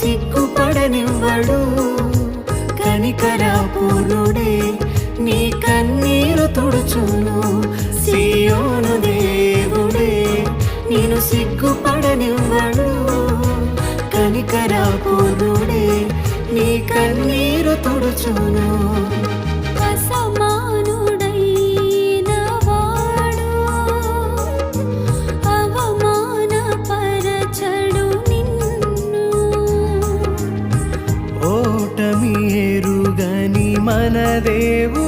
సిగ్గుపడనివ్వడు. కనికరపూర్ణుడే నీ కన్నీరు తుడుచును. సియోను దేవుడే నేను సిగ్గుపడనివ్వడు. కనికరపూర్ణుడే నీ కన్నీరు తుడుచును. అసమానుడైన వాడు అవమానపరచడు నిన్ను. ఓటమి ఎరుగని మన దేవుడు